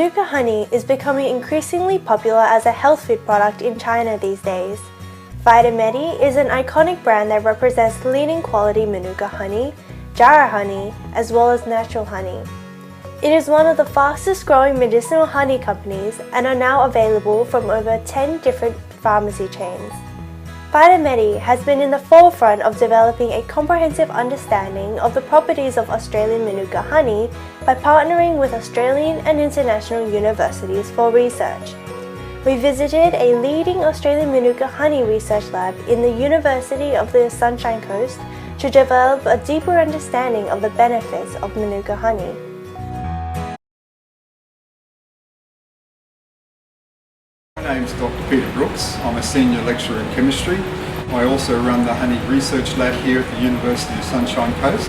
Manuka honey is becoming increasingly popular as a health food product in China these days. Vitmedi is an iconic brand that represents leading quality Manuka honey, Jarrah honey, as well as natural honey. It is one of the fastest growing medicinal honey companies and are now available from over 10 different pharmacy chains. Vitmedi has been in the forefront of developing a comprehensive understanding of the properties of Australian Manuka honey by partnering with Australian and international universities for research. We visited a leading Australian Manuka honey research lab in the University of the Sunshine Coast to develop a deeper understanding of the benefits of Manuka honey. My name is Dr. Peter Brooks. I'm a senior lecturer in chemistry. I also run the honey research lab here at the University of Sunshine Coast.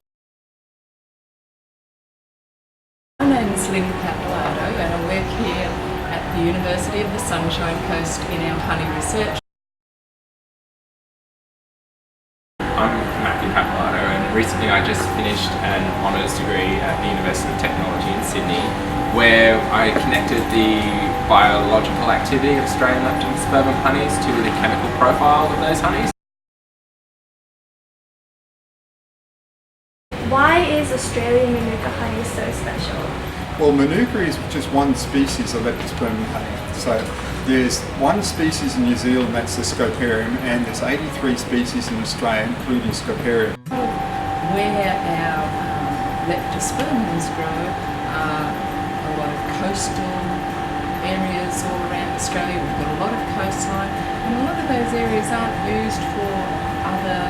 My name is Lynn Pappalardo and I work here at the University of the Sunshine Coast in our honey research. I'm Matthew Pappalardo and recently I just finished an honours degree at the University of Technology in Sydney, where I connected the biological activity of Australian leptospermum honeys to the chemical profile of those honeys. Why is Australian Manuka honey so special? Well, Manuka is just one species of leptospermum honey. So there's one species in New Zealand, that's the Scoparium, and there's 83 species in Australia, including Scoparium. Where our leptospermums grow are a lot of coastal areas all around Australia. We've got a lot of coastline and a lot of those areas aren't used for other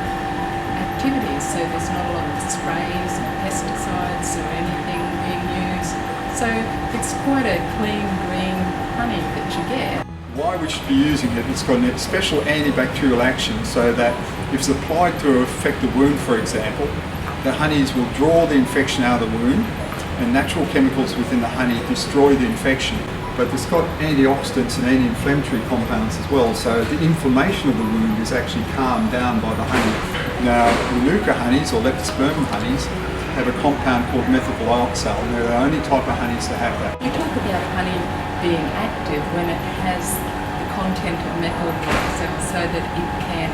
activities, so there's not a lot of sprays and pesticides or anything being used, so it's quite a clean green honey that you get. Why we should be using it, it's got a special antibacterial action so that if it's applied to affect the wound, for example, the honeys will draw the infection out of the wound and natural chemicals within the honey destroy the infection. But it's got antioxidants and anti-inflammatory compounds as well, so the inflammation of the wound is actually calmed down by the honey. Now, Manuka honeys, or leptospermum honeys, have a compound called methylglyoxal, and they're the only type of honeys to have that. You talk about honey being active when it has the content of methylglyoxal so that it can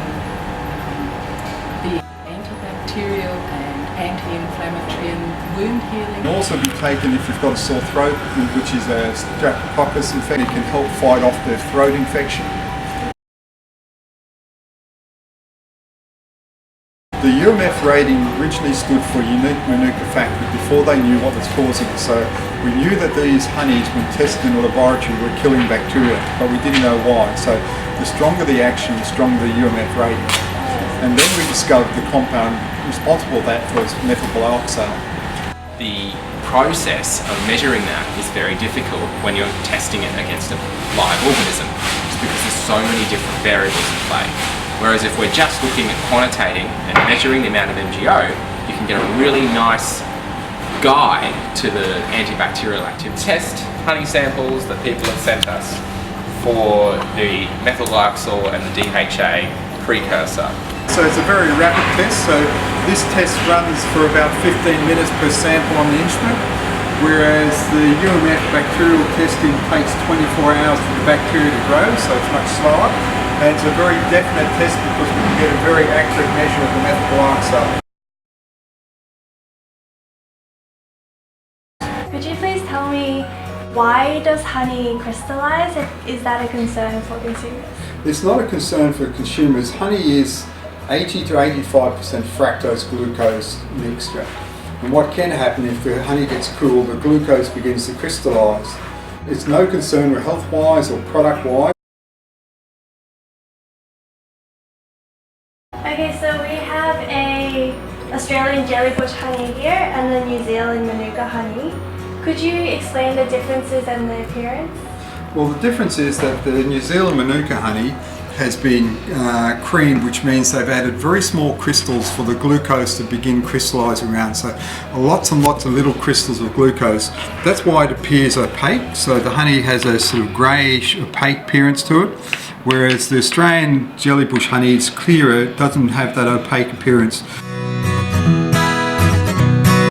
be antibacterial and anti-inflammatory and wound healing. It can also be taken if you've got a sore throat, which is a streptococcus infection. It can help fight off the throat infection. The UMF rating originally stood for unique Manuka factor before they knew what was causing it. So we knew that these honeys, when tested in a laboratory, were killing bacteria, but we didn't know why. So the stronger the action, the stronger the UMF rating. And then we discovered the compound responsible for that was methylglyoxal. The process of measuring that is very difficult when you're testing it against a live organism, just because there's so many different variables at play. Whereas if we're just looking at quantitating and measuring the amount of MGO, you can get a really nice guide to the antibacterial activity. Test honey samples that people have sent us for the methylglyoxal and the DHA precursor. So it's a very rapid test, so this test runs for about 15 minutes per sample on the instrument, whereas the UMF bacterial testing takes 24 hours for the bacteria to grow, so it's much slower. And it's a very definite test because we can get a very accurate measure of the methylglyoxal. Could you please tell me, why does honey crystallize? Is that a concern for consumers? It's not a concern for consumers. Honey is 80 to 85% fructose glucose mixture. And what can happen if the honey gets cool, the glucose begins to crystallize. It's no concern health-wise or product-wise. Okay, so we have a Australian jellybush honey here and the New Zealand Manuka honey. Could you explain the differences and the appearance? Well, the difference is that the New Zealand Manuka honey has been creamed, which means they've added very small crystals for the glucose to begin crystallizing around. So lots and lots of little crystals of glucose. That's why it appears opaque. So the honey has a sort of greyish opaque appearance to it. Whereas the Australian jellybush honey is clearer, it doesn't have that opaque appearance.